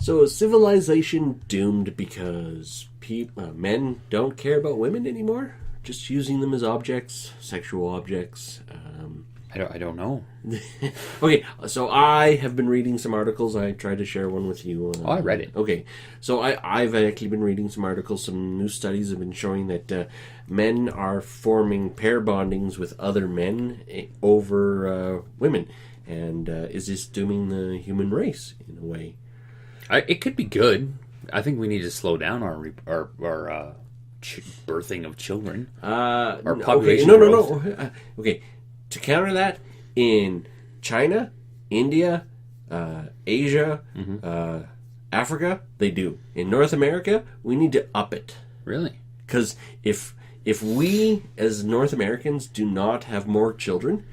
So is civilization doomed because men don't care about women anymore? Just using them as objects, sexual objects? I don't know. Okay, so I have been reading some articles. I tried to share one with you. I read it. Okay, so I've actually been reading some articles. Some new studies have been showing that men are forming pair bondings with other men over women. And is this dooming the human race in a way? It could be good. I think we need to slow down our birthing of children. Our population growth. No. Okay, to counter that, in China, India, Asia, Africa, they do. In North America, we need to up it. Really? Because if we, as North Americans, do not have more children,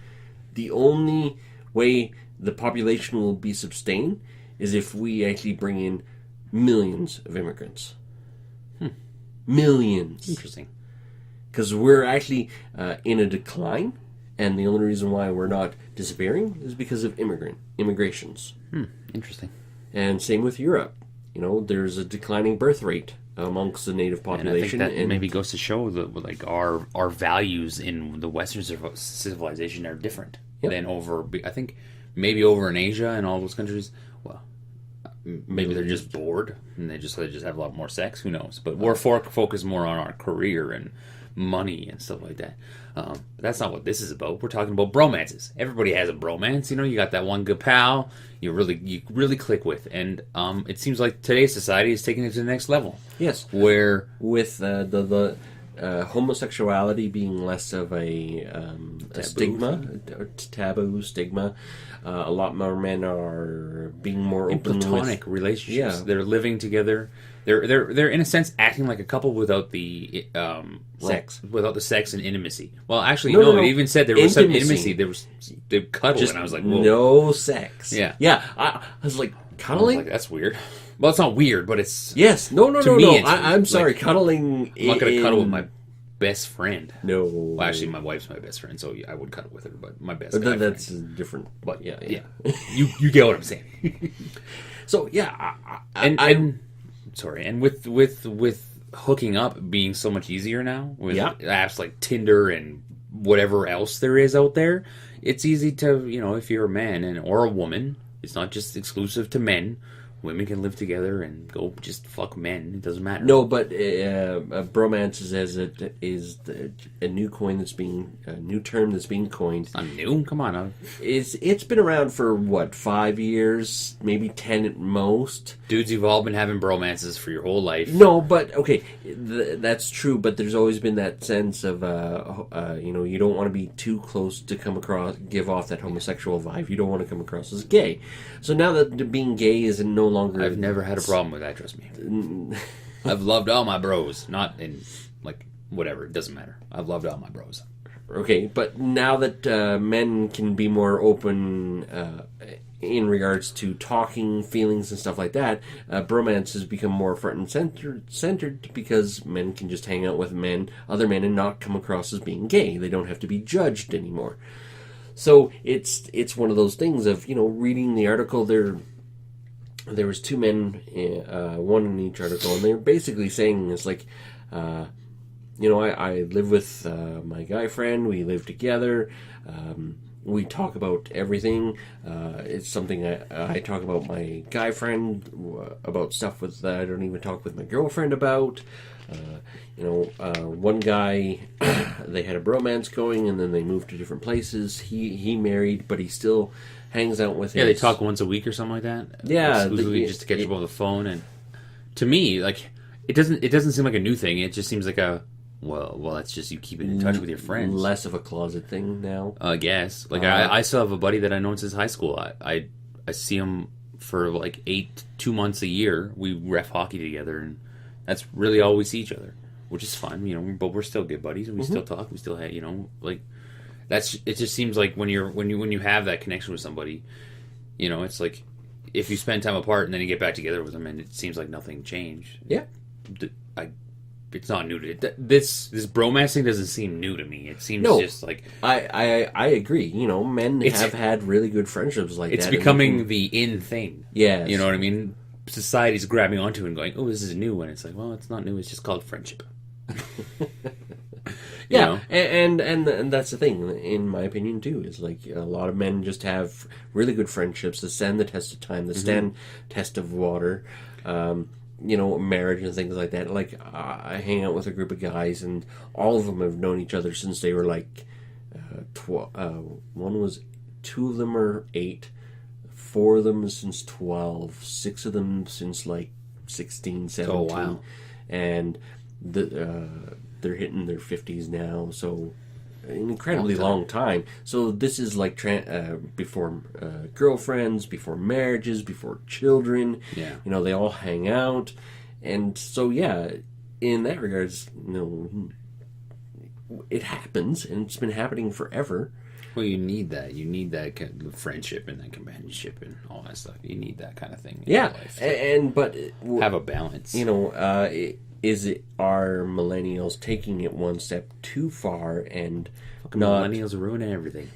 the only way the population will be sustained is if we actually bring in millions of immigrants. Millions. Interesting. Because we're actually in a decline, and the only reason why we're not disappearing is because of immigrations. Interesting. And same with Europe. You know, there's a declining birth rate amongst the native population. And I think that maybe goes to show that like our values in the Western civilization are different than over. I think maybe over in Asia and all those countries. Well, maybe they're just bored and they just have a lot more sex. Who knows? But we're focused more on our career and money and stuff like that. But that's not what this is about. We're talking about bromances. Everybody has a bromance. You know, you got that one good pal you really click with, and it seems like today's society is taking it to the next level. Yes, where with the homosexuality being less of a stigma, taboo stigma. A lot more men are being more in open platonic relationships. Yeah. They're living together. They're in a sense acting like a couple without the sex, without the sex and intimacy. Well, actually, no. It even said there was some intimacy. They cuddle, Just and I was like, whoa. no sex. Yeah. I was like, I cuddling. was like, that's weird. Well, it's not weird, but it's No. me, it's I'm sorry, like, cuddling. I'm not going to cuddle with my best friend. No. Well, actually, my wife's my best friend, so I would cuddle with her. But my best. But that's different. But yeah. You get what I'm saying. So yeah, and sorry, and with hooking up being so much easier now with apps like Tinder and whatever else there is out there, it's easy to, you know, if you're a man or a woman, it's not just exclusive to men. Women can live together and go just fuck men. It doesn't matter. No, but bromance is a new term that's being coined. I'm new. Come on, It's been around for what, 5 years, maybe 10 at most. Dudes, you've all been having bromances for your whole life. No, but okay, that's true. But there's always been that sense of you don't want to be too close to give off that homosexual vibe. You don't want to come across as gay. So now that being gay is no longer. I've never had a problem with that. Trust me. I've loved all my bros. Not in like whatever. It doesn't matter. I've loved all my bros. Okay, but now that men can be more open in regards to talking, feelings, and stuff like that, bromance has become more front and centered because men can just hang out with other men, and not come across as being gay. They don't have to be judged anymore. So it's one of those things of, reading the article. There was two men, one in each article, and they were basically saying it's like, I live with my guy friend. We live together. We talk about everything. It's something I talk about my guy friend about stuff that I don't even talk with my girlfriend about. One guy, they had a bromance going, and then they moved to different places. He married, but he still hangs out with him. Yeah, they talk once a week or something like that. Yeah, exclusively just to catch up on the phone. And to me, like, it doesn't seem like a new thing. It just seems like a well, that's just you keeping in touch with your friends. Less of a closet thing now, I guess. Like I still have a buddy that I known since high school. I see him for like 2 months a year. We ref hockey together, and that's really all we see each other, which is fine. But we're still good buddies, and we still talk. We still have, like. It just seems like when you have that connection with somebody, it's like if you spend time apart and then you get back together with them, and it seems like nothing changed. Yeah, it's not new to this bromance thing doesn't seem new to me. It seems just like I agree. Men have had really good friendships like that. It's becoming the in thing. Yeah, you know what I mean. society's grabbing onto and going, oh, this is new, and it's like, well, it's not new, it's just called friendship. Yeah, and that's the thing, in my opinion, too, is like a lot of men just have really good friendships that stand the test of time, that stand test of water, marriage and things like that. Like, I hang out with a group of guys, and all of them have known each other since they were like, two of them are 8, 4 of them since 12, 6 of them since like 16, 17. Oh, wow. And they're hitting their 50s now, so an incredibly long time. So this is like before girlfriends, before marriages, before children. Yeah. They all hang out. And so, yeah, in that regards, it happens, and it's been happening forever. Well, you need that. You need that kind of friendship and that companionship and all that stuff. You need that kind of thing in your life. But have a balance. Are millennials taking it one step too far and millennials are ruining everything?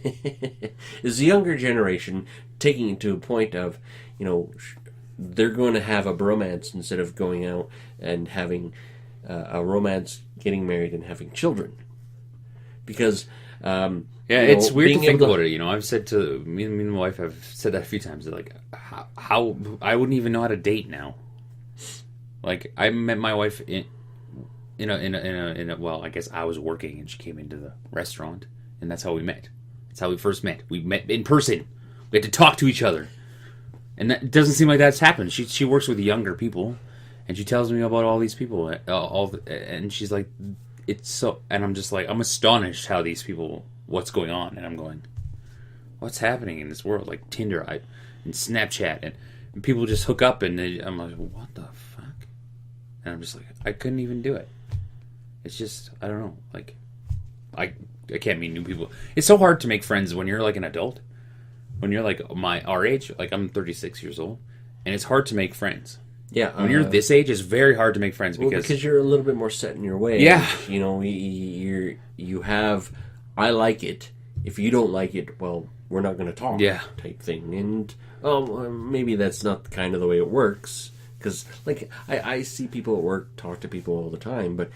Is the younger generation taking it to a point of, they're going to have a bromance instead of going out and having a romance, getting married, and having children? Because it's weird to think about it. I've said to me and my wife, I've said that a few times. Like, how I wouldn't even know how to date now. Like, I met my wife in a well, I guess I was working and she came into the restaurant, and that's how we met. That's how we first met. We met in person. We had to talk to each other, and that doesn't seem like that's happened. She works with younger people, and she tells me about all these people, and she's like, it's so, and I'm just like, I'm astonished how these people, what's going on, and I'm going, what's happening in this world? Like Tinder, and Snapchat, and people just hook up, and I'm like, what the fuck? And I'm just like, I couldn't even do it. It's just, I don't know. Like, I can't meet new people. It's so hard to make friends when you're like an adult. When you're like our age, like I'm 36 years old, and it's hard to make friends. Yeah. When you're this age, it's very hard to make friends because you're a little bit more set in your way. Yeah. You have, I like it. If you don't like it, well, we're not going to talk. Yeah. Type thing. And maybe that's not kind of the way it works. Because, like, I see people at work talk to people all the time, but,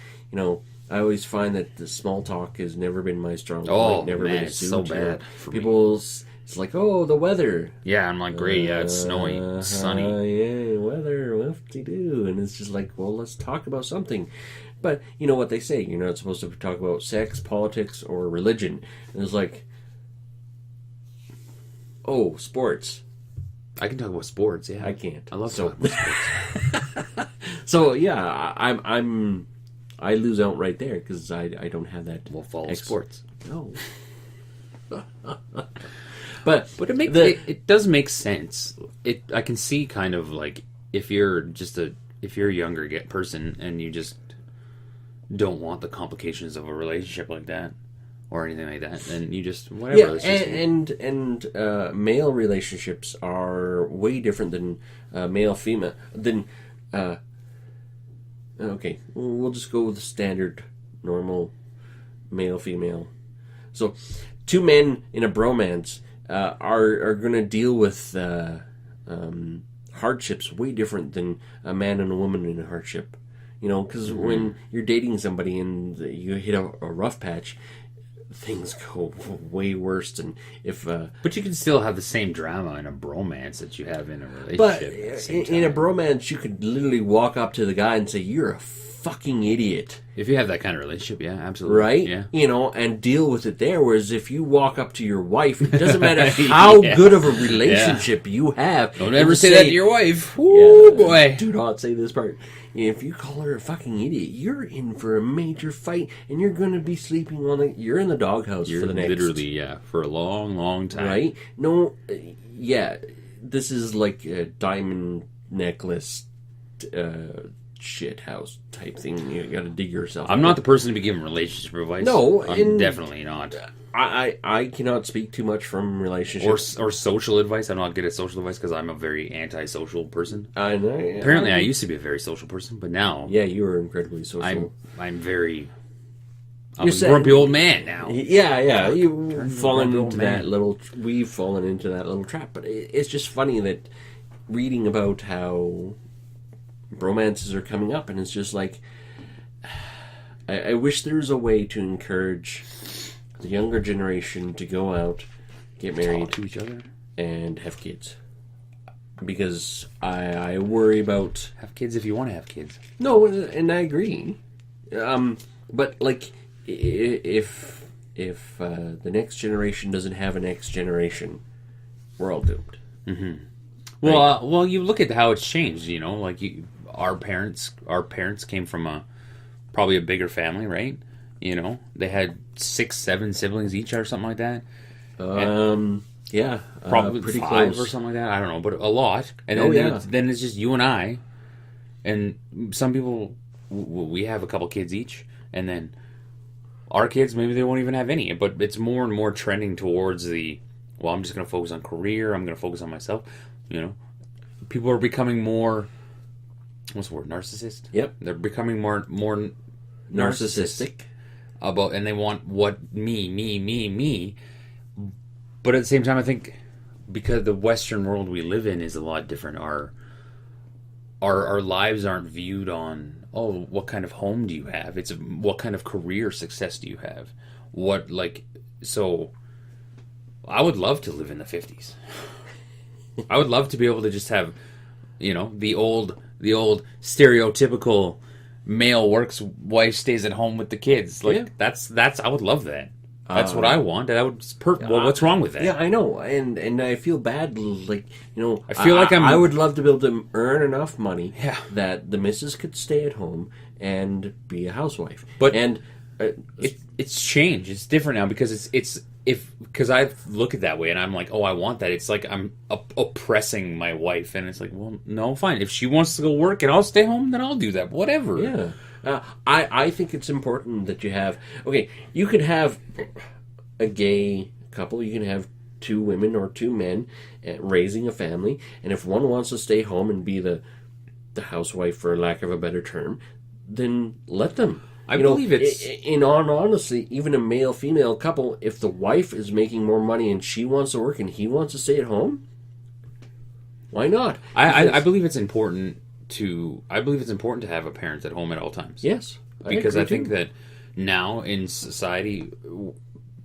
I always find that the small talk has never been my strong point. Never been it's so bad for people's, it's like, oh, the weather. Yeah, I'm like, great, yeah, it's snowy, it's sunny. Yeah, weather, whoop-de-doo. And it's just like, well, let's talk about something. But, you know what they say, you're not supposed to talk about sex, politics, or religion. And it's like, oh, sports. I can talk about sports, yeah. I can't. I love talking about sports. So yeah, I lose out right there because I don't have that. We'll follow sports. No. but it does make sense. I can see kind of like if you're a younger person and you just don't want the complications of a relationship like that. Or anything like that, and you just whatever. Yeah, and male relationships are way different than male-female. Okay, we'll just go with the standard, normal male-female. So, 2 men in a bromance are going to deal with hardships way different than a man and a woman in a hardship. Because when you're dating somebody and you hit a rough patch, things go way worse than if... but you can still have the same drama in a bromance that you have in a relationship. But in a bromance, you could literally walk up to the guy and say, you're a fucking idiot. If you have that kind of relationship, yeah, absolutely. Right? Yeah. And deal with it there. Whereas if you walk up to your wife, it doesn't matter how good of a relationship you have. Don't ever say that to your wife. Ooh, boy. Do not say this part. If you call her a fucking idiot, you're in for a major fight, and you're going to be sleeping you're in the doghouse for the next... Literally, for a long, long time. Right? No, this is like a diamond necklace shit house type thing. You got to dig yourself. I'm not the person to be giving relationship advice. No, I'm definitely not. I cannot speak too much from relationships or social advice. I'm not good at social advice because I'm a very anti-social person. I know. Apparently, I used to be a very social person, but now, you are incredibly social. I'm a grumpy old man now. Yeah. You've fallen into that little. We've fallen into that little trap, but it's just funny that reading about how bromances are coming up, and it's just like, I wish there was a way to encourage the younger generation to go out, get married, talk to each other, and have kids. Because I worry about... Have kids if you want to have kids. No, and I agree. But, like, if the next generation doesn't have a next generation, we're all doomed. Mm-hmm. Well, well, you look at how it's changed. You know, like our parents came from probably a bigger family, right? You know, they had 6, 7 siblings each, or something like that. Yeah, probably pretty 5 close. or something like that. I don't know, but a lot. And then it's just you and I, and some people. We have a couple kids each, and then our kids maybe they won't even have any. But it's more and more trending towards the. Well, I'm just going to focus on career. I'm going to focus on myself. You know, people are becoming more. What's the word? Narcissist. Yep, they're becoming more narcissistic about, and they want what me. But at the same time, I think because the Western world we live in is a lot different. Our lives aren't viewed on, oh, what kind of home do you have? It's what kind of career success do you have? So I would love to live in the 50s. I would love to be able to just have, you know, the old stereotypical male works, wife stays at home with the kids. That's I would love that. That's what I want. That would well, what's wrong with that? Yeah, I know, and I feel bad. Like, you know, I feel like I would love to be able to earn enough money that the missus could stay at home and be a housewife. But it's changed. It's different now because because I look at it that way and I'm like, oh, I want that. It's like I'm oppressing my wife, and it's like, well, no, fine. If she wants to go work and I'll stay home, then I'll do that. Whatever. Yeah. I think it's important that you have... Okay, you could have a gay couple. You can have 2 women or 2 men raising a family. And if one wants to stay home and be the housewife, for lack of a better term, then let them. I believe it's... In all honesty, even a male-female couple, if the wife is making more money and she wants to work and he wants to stay at home, why not? I believe it's important to have a parent at home at all times. Yes. Because I think that now in society,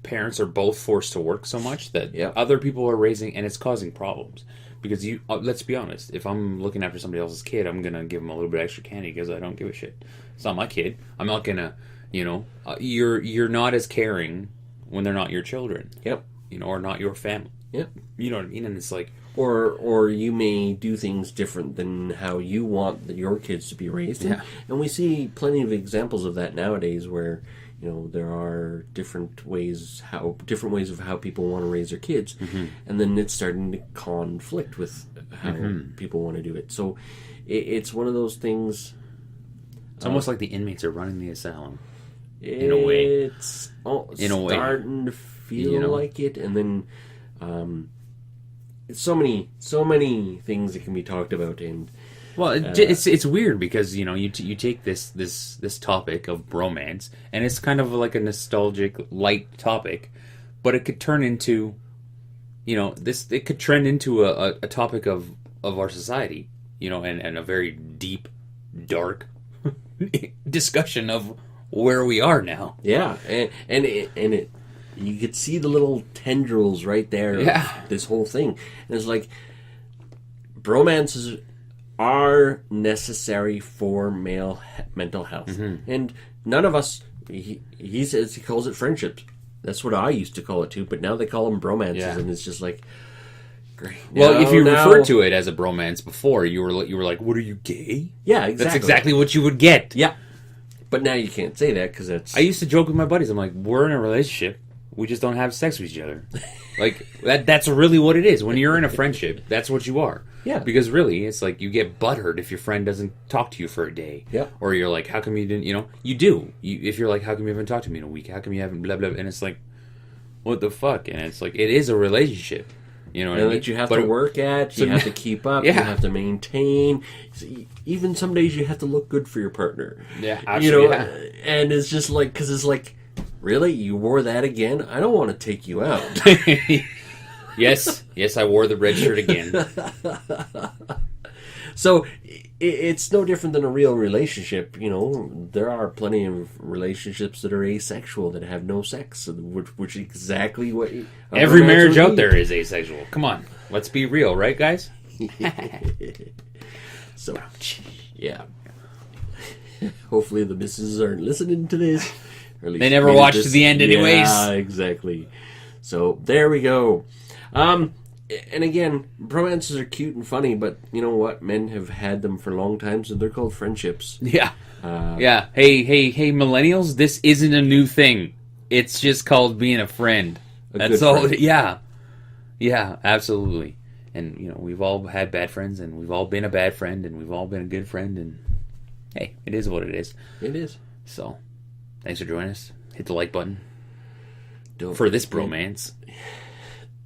parents are both forced to work so much that other people are raising, and it's causing problems. Because let's be honest, if I'm looking after somebody else's kid, I'm going to give them a little bit extra candy because I don't give a shit. It's not my kid. I'm not going to, you know, you're not as caring when they're not your children. Yep. You know, or not your family. Yep. You know what I mean? And it's like... Or you may do things different than how you want your kids to be raised. Yeah. And we see plenty of examples of that nowadays where, you know, there are different ways of how people want to raise their kids. Mm-hmm. And then it's starting to conflict with how people want to do it. So it's one of those things... It's almost like the inmates are running the asylum. In a way. It's starting to feel like it. And then... so many things that can be talked about, and it's weird because you know you take this topic of bromance, and it's kind of like a nostalgic light topic, but it could turn into, you know, it could trend into a topic of our society, you know, and a very deep, dark discussion of where we are now. Yeah, and it. You could see the little tendrils right there of this whole thing. And it's like, bromances are necessary for male mental health. Mm-hmm. And none of us, he calls it friendships. That's what I used to call it too, but now they call them bromances, and it's just like, great. Well, if you referred to it as a bromance before, you were like, what, are you gay? Yeah, exactly. That's exactly what you would get. Yeah. But now you can't say that because that's... I used to joke with my buddies. I'm like, we're in a relationship. We just don't have sex with each other. Like, that's really what it is. When you're in a friendship, that's what you are. Yeah. Because really, it's like you get butthurt if your friend doesn't talk to you for a day. Yeah. Or you're like, how come you didn't, you know? You do. If you're like, how come you haven't talked to me in a week? How come you haven't blah, blah, blah? And it's like, what the fuck? And it's like, it is a relationship. You know what I mean? That you have to work at, you have to keep up, you have to maintain. Even some days you have to look good for your partner. Yeah, absolutely. You know, and it's just like, because it's like, really? You wore that again? I don't want to take you out. Yes, I wore the red shirt again. So it's no different than a real relationship. You know, there are plenty of relationships that are asexual that have no sex, which is exactly what Every marriage out there is asexual. Come on, let's be real, right, guys? So, yeah. Hopefully the missus aren't listening to this. Or at least They never watched to the end anyways. Yeah, exactly. So, there we go. And again, bromances are cute and funny, but you know what? Men have had them for a long time, so they're called friendships. Yeah. Yeah. Hey, millennials, this isn't a new thing. It's just called being a friend. That's all. Friend. Yeah. Yeah, absolutely. And, you know, we've all had bad friends, and we've all been a bad friend, and we've all been a good friend, and hey, it is what it is. It is. So, thanks for joining us. Hit the like button. Don't for this bromance.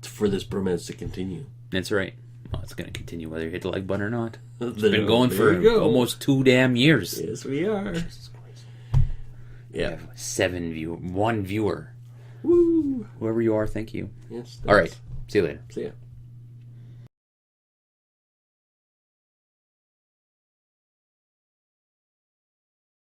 For this bromance to continue. That's right. Well, it's going to continue whether you hit the like button or not. It's been going for almost 2 damn years. Yes, we are. Jesus Christ. Yeah. One viewer. Woo. Whoever you are, thank you. Yes. All right. See you later. See ya.